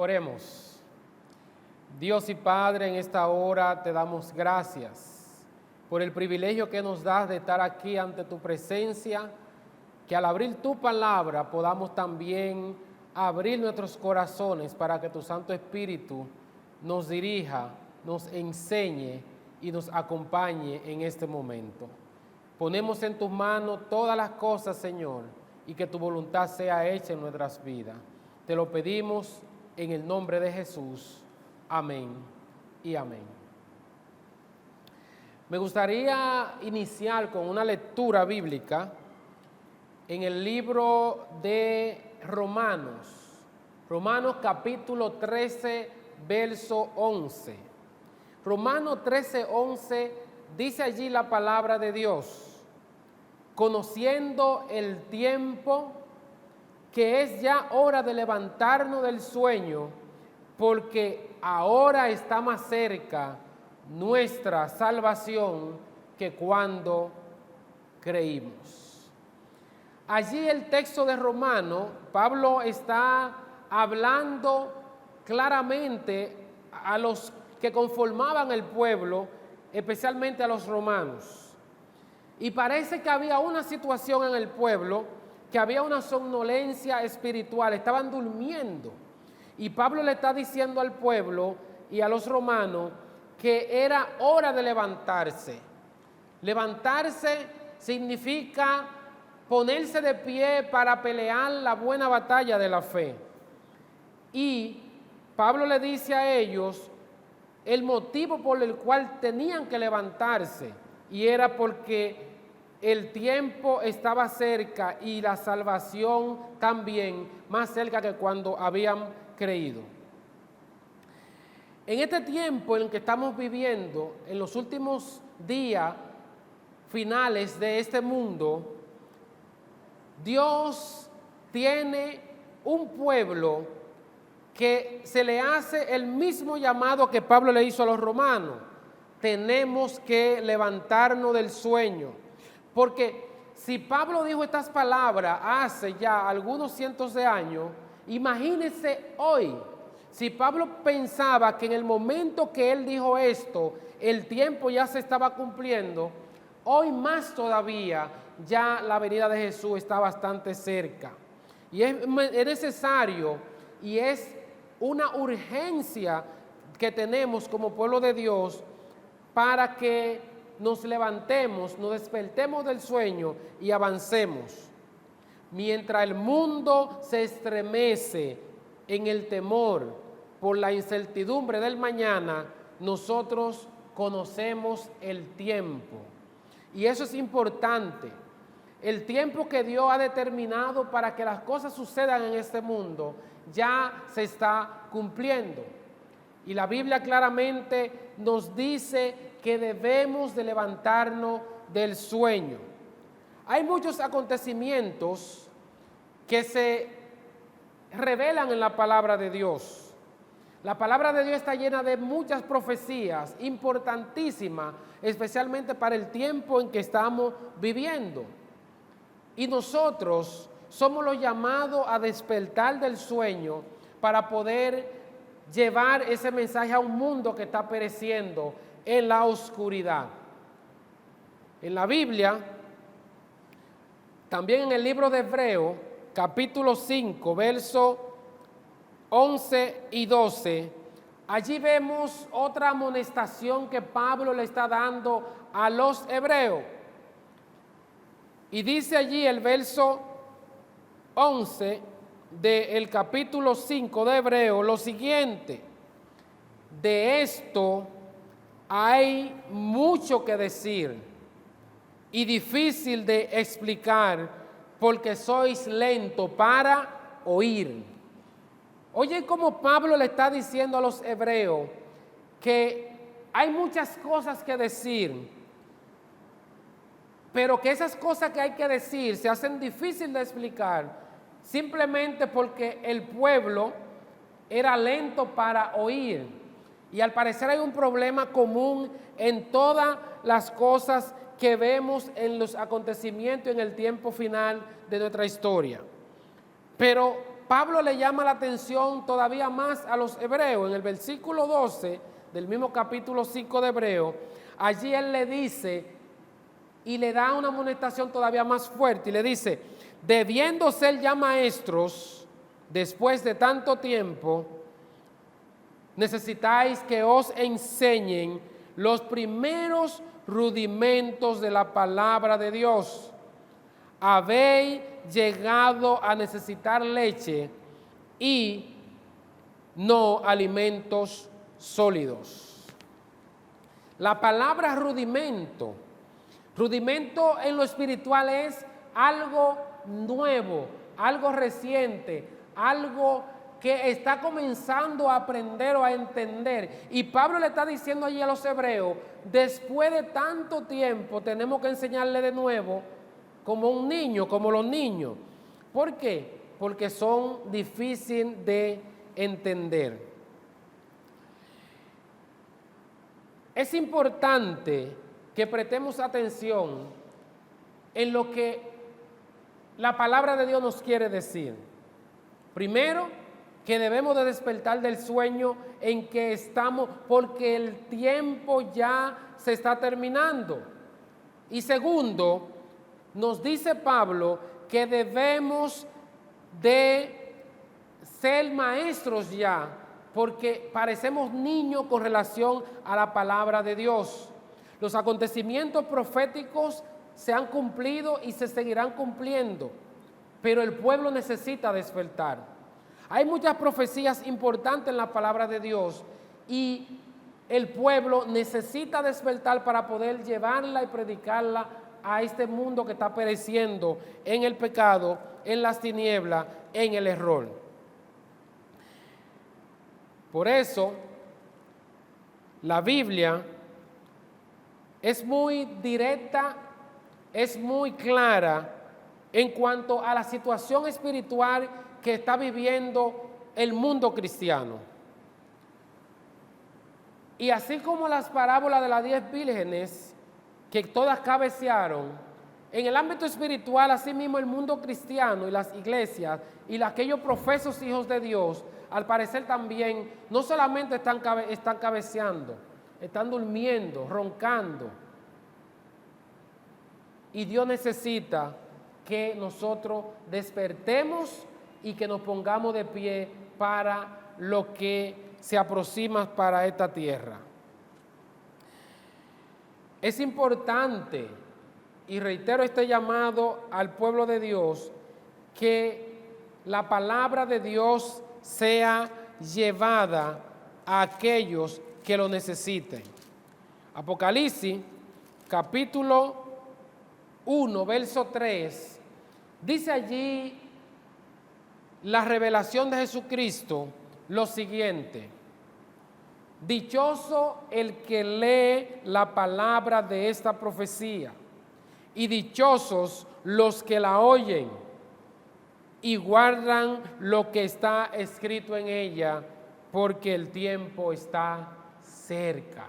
Oremos. Dios y Padre, en esta hora te damos gracias por el privilegio que nos das de estar aquí ante tu presencia, que al abrir tu palabra podamos también abrir nuestros corazones para que tu Santo Espíritu nos dirija, nos enseñe y nos acompañe en este momento. Ponemos en tus manos todas las cosas, Señor, y que tu voluntad sea hecha en nuestras vidas. Te lo pedimos en el nombre de Jesús. Amén y amén. Me gustaría iniciar con una lectura bíblica en el libro de Romanos capítulo 13, verso 11. Romanos 13, 11 dice allí la palabra de Dios: conociendo el tiempo, que es ya hora de levantarnos del sueño, porque ahora está más cerca nuestra salvación que cuando creímos. Allí el texto de Romanos, Pablo está hablando claramente a los que conformaban el pueblo, especialmente a los romanos. Y parece que había una situación en el pueblo, que había una somnolencia espiritual, estaban durmiendo. Y Pablo le está diciendo al pueblo y a los romanos que era hora de levantarse. Levantarse significa ponerse de pie para pelear la buena batalla de la fe. Y Pablo le dice a ellos el motivo por el cual tenían que levantarse, y era porque el tiempo estaba cerca y la salvación también más cerca que cuando habían creído. En este tiempo en el que estamos viviendo, en los últimos días finales de este mundo, Dios tiene un pueblo que se le hace el mismo llamado que Pablo le hizo a los romanos. Tenemos que levantarnos del sueño. Porque si Pablo dijo estas palabras hace ya algunos cientos de años, imagínense hoy, si Pablo pensaba que en el momento que él dijo esto, el tiempo ya se estaba cumpliendo, hoy más todavía ya la venida de Jesús está bastante cerca. Y es necesario y es una urgencia que tenemos como pueblo de Dios para que nos levantemos, nos despertemos del sueño y avancemos. Mientras el mundo se estremece en el temor por la incertidumbre del mañana, nosotros conocemos el tiempo. Y eso es importante. El tiempo que Dios ha determinado para que las cosas sucedan en este mundo ya se está cumpliendo. Y la Biblia claramente nos dice que debemos de levantarnos del sueño. Hay muchos acontecimientos que se revelan en la palabra de Dios. La palabra de Dios está llena de muchas profecías importantísimas, especialmente para el tiempo en que estamos viviendo. Y nosotros somos los llamados a despertar del sueño para poder llevar ese mensaje a un mundo que está pereciendo en la oscuridad. En la Biblia, también en el libro de Hebreos, capítulo 5, versos 11 y 12, allí vemos otra amonestación que Pablo le está dando a los hebreos. Y dice allí el verso 11 del capítulo 5 de Hebreos lo siguiente: de esto hay mucho que decir y difícil de explicar, porque sois lento para oír. Oye, como Pablo le está diciendo a los hebreos que hay muchas cosas que decir, pero que esas cosas que hay que decir se hacen difíciles de explicar simplemente porque el pueblo era lento para oír. Y al parecer hay un problema común en todas las cosas que vemos en los acontecimientos en el tiempo final de nuestra historia. Pero Pablo le llama la atención todavía más a los hebreos. En el versículo 12 del mismo capítulo 5 de Hebreo, allí él le dice y le da una amonestación todavía más fuerte y le dice: debiendo ser ya maestros después de tanto tiempo, necesitáis que os enseñen los primeros rudimentos de la palabra de Dios. Habéis llegado a necesitar leche y no alimentos sólidos. La palabra rudimento, rudimento en lo espiritual es algo nuevo, algo reciente, algo que está comenzando a aprender o a entender. Y Pablo le está diciendo allí a los hebreos: después de tanto tiempo tenemos que enseñarle de nuevo como un niño, como los niños. ¿Por qué? Porque son difíciles de entender. Es importante que prestemos atención en lo que la palabra de Dios nos quiere decir. Primero, que debemos de despertar del sueño en que estamos, porque el tiempo ya se está terminando. Y segundo, nos dice Pablo que debemos de ser maestros ya, porque parecemos niños con relación a la palabra de Dios. Los acontecimientos proféticos se han cumplido y se seguirán cumpliendo, pero el pueblo necesita despertar. Hay muchas profecías importantes en la palabra de Dios y el pueblo necesita despertar para poder llevarla y predicarla a este mundo que está pereciendo en el pecado, en las tinieblas, en el error. Por eso, la Biblia es muy directa, es muy clara en cuanto a la situación espiritual que está viviendo el mundo cristiano. Y así como las parábolas de las 10 vírgenes, que todas cabecearon, en el ámbito espiritual, así mismo el mundo cristiano y las iglesias y aquellos profesos hijos de Dios, al parecer también, no solamente están cabeceando, están durmiendo, roncando. Y Dios necesita que nosotros despertemos y que nos pongamos de pie para lo que se aproxima para esta tierra. Es importante, y reitero este llamado al pueblo de Dios, que la palabra de Dios sea llevada a aquellos que lo necesiten. Apocalipsis, capítulo 1, verso 3, dice allí la revelación de Jesucristo lo siguiente: dichoso el que lee la palabra de esta profecía, y dichosos los que la oyen y guardan lo que está escrito en ella, porque el tiempo está cerca.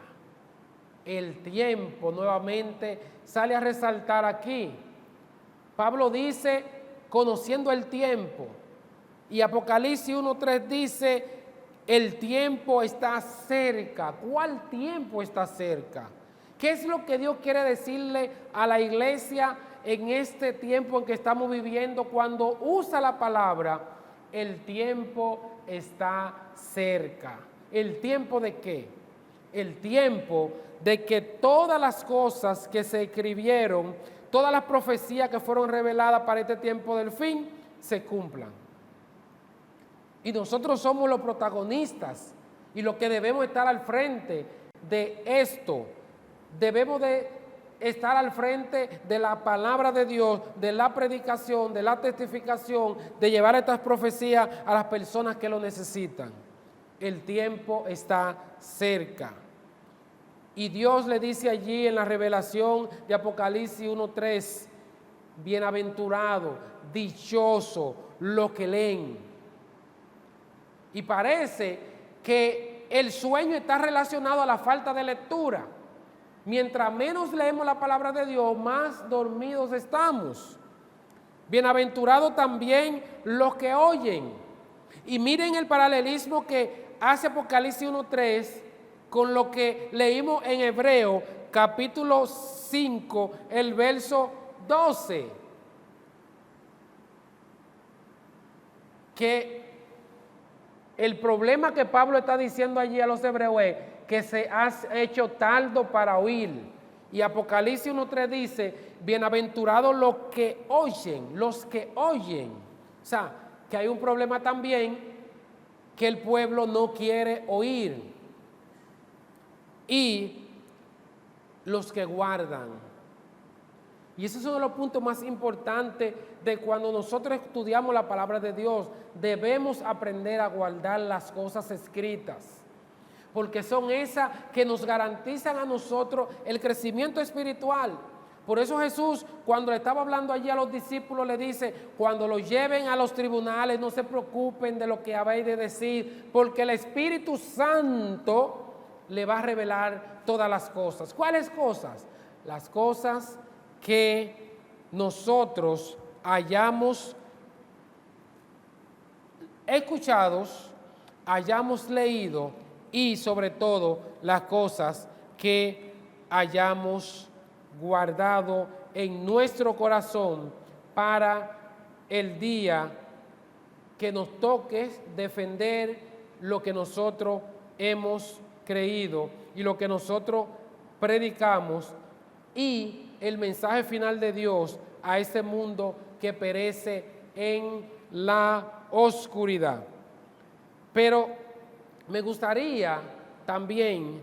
El tiempo nuevamente sale a resaltar aquí. Pablo dice, conociendo el tiempo, y Apocalipsis 1:3 dice, el tiempo está cerca. ¿Cuál tiempo está cerca? ¿Qué es lo que Dios quiere decirle a la iglesia en este tiempo en que estamos viviendo cuando usa la palabra? El tiempo está cerca. ¿El tiempo de qué? El tiempo de que todas las cosas que se escribieron, todas las profecías que fueron reveladas para este tiempo del fin, se cumplan. Y nosotros somos los protagonistas y los que debemos estar al frente de esto. Debemos de estar al frente de la palabra de Dios, de la predicación, de la testificación, de llevar estas profecías a las personas que lo necesitan. El tiempo está cerca. Y Dios le dice allí en la revelación de Apocalipsis 1:3, bienaventurado, dichoso los que leen. Y parece que el sueño está relacionado a la falta de lectura. Mientras menos leemos la palabra de Dios, más dormidos estamos. Bienaventurados también los que oyen. Y miren el paralelismo que hace Apocalipsis 1:3 con lo que leímos en Hebreo, capítulo 5, el verso 12. Que el problema que Pablo está diciendo allí a los hebreos es que se ha hecho tardo para oír. Y Apocalipsis 1:3 dice, bienaventurados los que oyen, los que oyen. O sea, que hay un problema también que el pueblo no quiere oír. Y los que guardan. Y ese es uno de los puntos más importantes de cuando nosotros estudiamos la palabra de Dios. Debemos aprender a guardar las cosas escritas, porque son esas que nos garantizan a nosotros el crecimiento espiritual. Por eso Jesús, cuando le estaba hablando allí a los discípulos, le dice, cuando los lleven a los tribunales, no se preocupen de lo que habéis de decir, porque el Espíritu Santo le va a revelar todas las cosas. ¿Cuáles cosas? Las cosas que nosotros hayamos escuchado, hayamos leído y sobre todo las cosas que hayamos guardado en nuestro corazón para el día que nos toque defender lo que nosotros hemos creído y lo que nosotros predicamos y el mensaje final de Dios a este mundo que perece en la oscuridad. Pero me gustaría también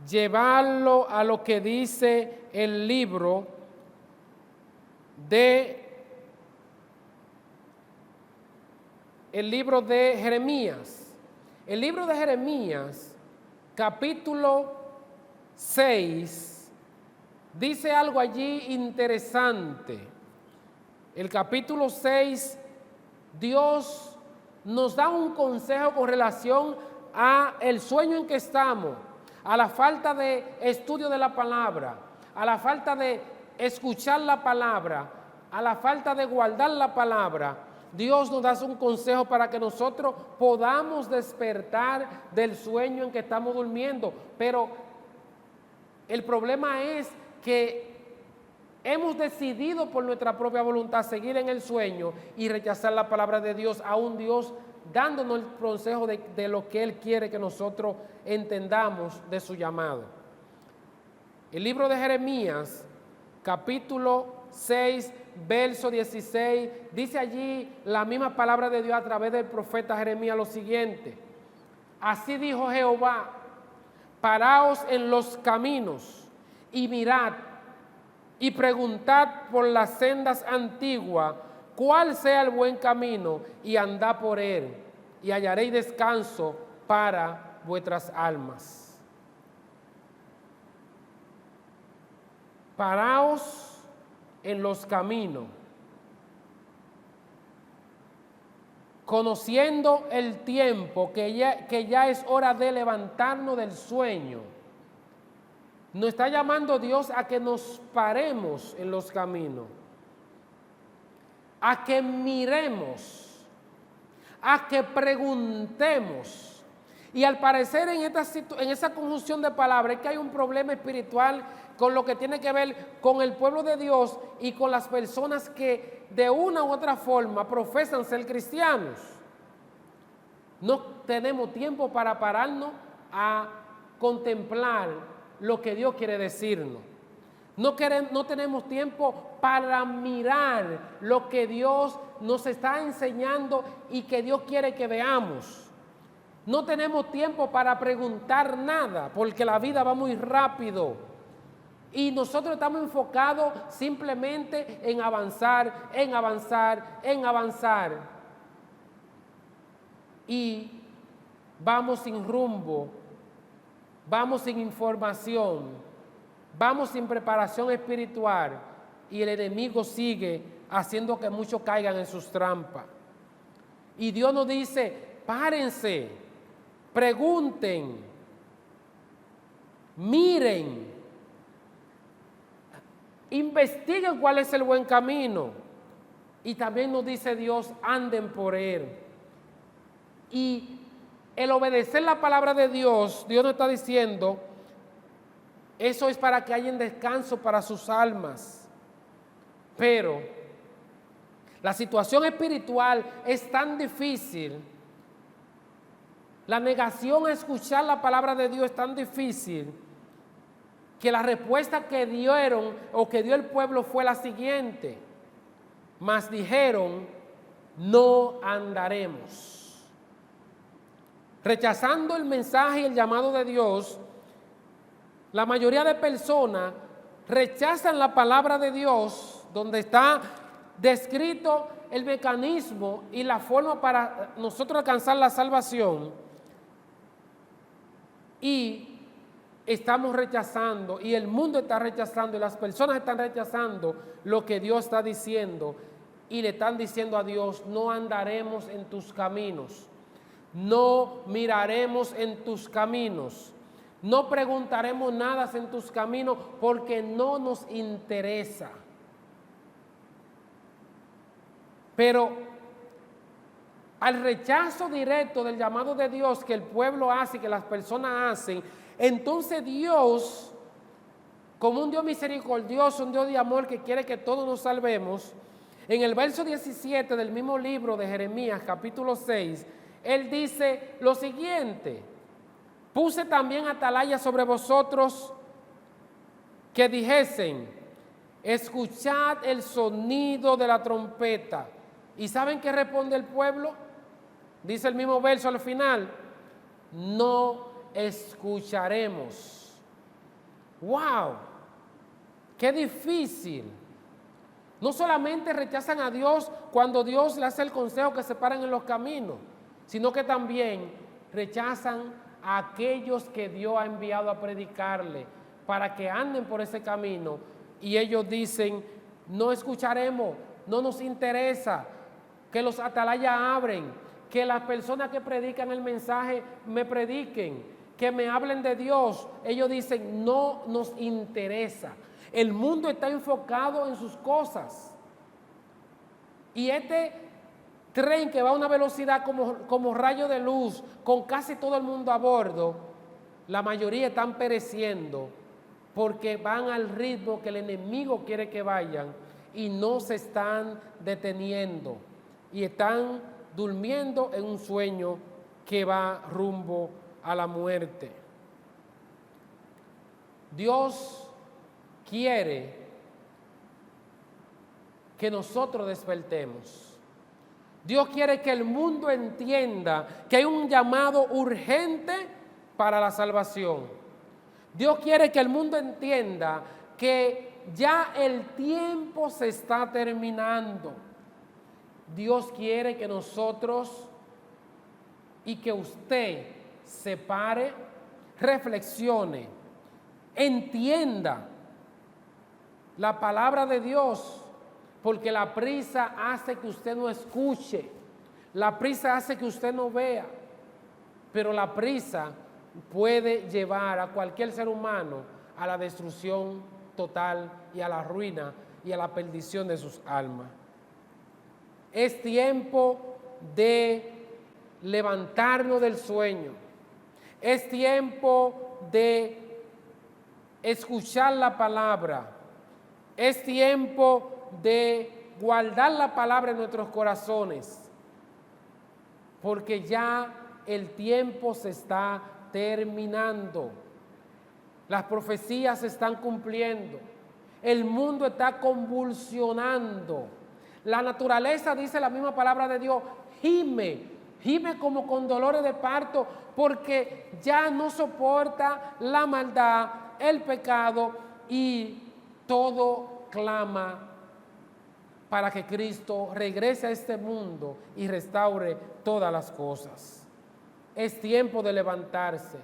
llevarlo a lo que dice el libro de Jeremías. El libro de Jeremías, capítulo 6, dice algo allí interesante. El capítulo 6, Dios nos da un consejo con relación a el sueño en que estamos, a la falta de estudio de la palabra, a la falta de escuchar la palabra, a la falta de guardar la palabra. Dios nos da un consejo para que nosotros podamos despertar del sueño en que estamos durmiendo. Pero el problema es que hemos decidido por nuestra propia voluntad seguir en el sueño y rechazar la palabra de Dios, a un Dios dándonos el consejo de lo que Él quiere que nosotros entendamos de su llamado. El libro de Jeremías, capítulo 6, verso 16, dice allí la misma palabra de Dios a través del profeta Jeremías lo siguiente: así dijo Jehová, paraos en los caminos y mirad y preguntad por las sendas antiguas cuál sea el buen camino y andad por él y hallaréis descanso para vuestras almas. Paraos en los caminos, conociendo el tiempo que ya es hora de levantarnos del sueño. Nos está llamando Dios a que nos paremos en los caminos, a que miremos, a que preguntemos. Y al parecer en esa conjunción de palabras es que hay un problema espiritual con lo que tiene que ver con el pueblo de Dios y con las personas que de una u otra forma profesan ser cristianos. No tenemos tiempo para pararnos a contemplar lo que Dios quiere decirnos. No tenemos tiempo para mirar lo que Dios nos está enseñando y que Dios quiere que veamos. No tenemos tiempo para preguntar nada, porque la vida va muy rápido. Y nosotros estamos enfocados simplemente en avanzar, en avanzar, en avanzar. Y vamos sin rumbo, vamos sin información, vamos sin preparación espiritual, y el enemigo sigue haciendo que muchos caigan en sus trampas. Y Dios nos dice: párense, pregunten, miren, investiguen cuál es el buen camino. Y también nos dice Dios: anden por él. Y el obedecer la palabra de Dios, Dios nos está diciendo, eso es para que haya descanso para sus almas. Pero la situación espiritual es tan difícil, la negación a escuchar la palabra de Dios es tan difícil, que la respuesta que dieron o que dio el pueblo fue la siguiente: mas dijeron, no andaremos. Rechazando el mensaje y el llamado de Dios, la mayoría de personas rechazan la palabra de Dios, donde está descrito el mecanismo y la forma para nosotros alcanzar la salvación, y estamos rechazando, y el mundo está rechazando, y las personas están rechazando lo que Dios está diciendo, y le están diciendo a Dios, no andaremos en tus caminos, no miraremos en tus caminos, no preguntaremos nada en tus caminos, porque no nos interesa. Pero al rechazo directo del llamado de Dios que el pueblo hace y que las personas hacen, entonces Dios, como un Dios misericordioso, un Dios de amor que quiere que todos nos salvemos, en el verso 17 del mismo libro de Jeremías, capítulo 6, Él dice lo siguiente: puse también atalaya sobre vosotros que dijesen, escuchad el sonido de la trompeta. ¿Y saben qué responde el pueblo? Dice el mismo verso al final, no escucharemos. ¡Wow! ¡Qué difícil! No solamente rechazan a Dios cuando Dios le hace el consejo que se paren en los caminos, sino que también rechazan a aquellos que Dios ha enviado a predicarle para que anden por ese camino, y ellos dicen, no escucharemos, no nos interesa, que los atalayas abren, que las personas que predican el mensaje me prediquen, que me hablen de Dios. Ellos dicen, no nos interesa. El mundo está enfocado en sus cosas. Y este tren que va a una velocidad como rayo de luz, con casi todo el mundo a bordo, la mayoría están pereciendo porque van al ritmo que el enemigo quiere que vayan y no se están deteniendo y están durmiendo en un sueño que va rumbo a la muerte. Dios quiere que nosotros despertemos. Dios quiere que el mundo entienda que hay un llamado urgente para la salvación. Dios quiere que el mundo entienda que ya el tiempo se está terminando. Dios quiere que nosotros y que usted se pare, reflexione, entienda la palabra de Dios, porque la prisa hace que usted no escuche, la prisa hace que usted no vea, pero la prisa puede llevar a cualquier ser humano a la destrucción total y a la ruina y a la perdición de sus almas. Es tiempo de levantarnos del sueño. Es tiempo de escuchar la palabra. Es tiempo de guardar la palabra en nuestros corazones, porque ya el tiempo se está terminando. Las profecías se están cumpliendo. El mundo está convulsionando. La naturaleza, dice la misma palabra de Dios, gime como con dolores de parto, porque ya no soporta la maldad, el pecado, y todo clama para que Cristo regrese a este mundo y restaure todas las cosas. Es tiempo de levantarse,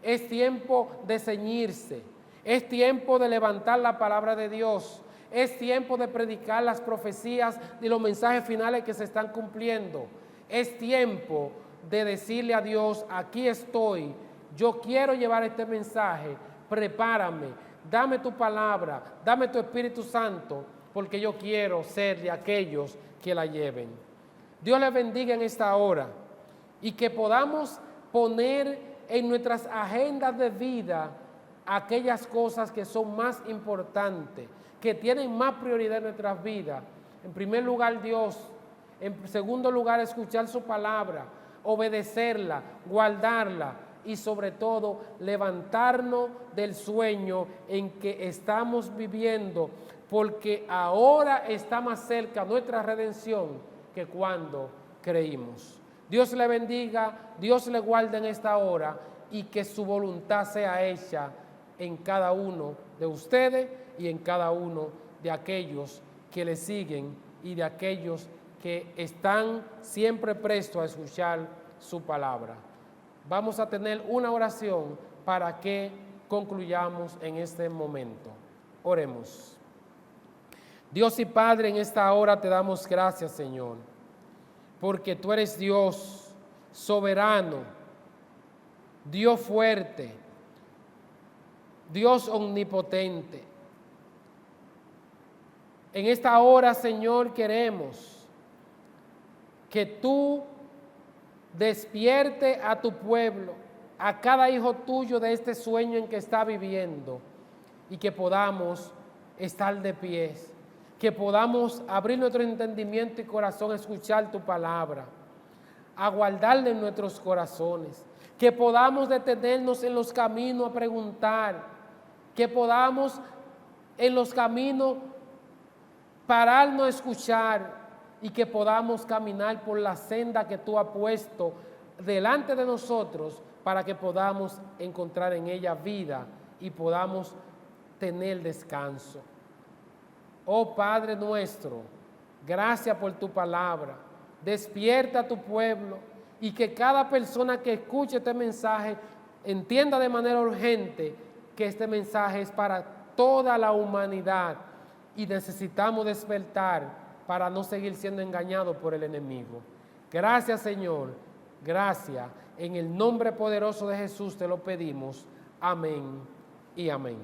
es tiempo de ceñirse, es tiempo de levantar la palabra de Dios, es tiempo de predicar las profecías y los mensajes finales que se están cumpliendo. Es tiempo de decirle a Dios, aquí estoy, yo quiero llevar este mensaje, prepárame, dame tu palabra, dame tu Espíritu Santo, porque yo quiero ser de aquellos que la lleven. Dios les bendiga en esta hora y que podamos poner en nuestras agendas de vida aquellas cosas que son más importantes, que tienen más prioridad en nuestras vidas. En primer lugar, Dios. En segundo lugar, escuchar su palabra, obedecerla, guardarla y sobre todo levantarnos del sueño en que estamos viviendo, porque ahora está más cerca nuestra redención que cuando creímos. Dios le bendiga, Dios le guarde en esta hora y que su voluntad sea hecha en cada uno de ustedes y en cada uno de aquellos que le siguen y de aquellos que están siempre prestos a escuchar su palabra. Vamos a tener una oración para que concluyamos en este momento. Oremos. Dios y Padre, en esta hora te damos gracias, Señor, porque tú eres Dios soberano, Dios fuerte, Dios omnipotente. En esta hora, Señor, queremos que tú despierte a tu pueblo, a cada hijo tuyo de este sueño en que está viviendo, y que podamos estar de pies, que podamos abrir nuestro entendimiento y corazón a escuchar tu palabra, a guardarla en nuestros corazones, que podamos detenernos en los caminos a preguntar, que podamos en los caminos pararnos a escuchar y que podamos caminar por la senda que tú has puesto delante de nosotros para que podamos encontrar en ella vida y podamos tener descanso. Oh Padre nuestro, gracias por tu palabra. Despierta a tu pueblo y que cada persona que escuche este mensaje entienda de manera urgente que este mensaje es para toda la humanidad y necesitamos despertar para no seguir siendo engañados por el enemigo. Gracias, Señor. Gracias. En el nombre poderoso de Jesús te lo pedimos. Amén y amén.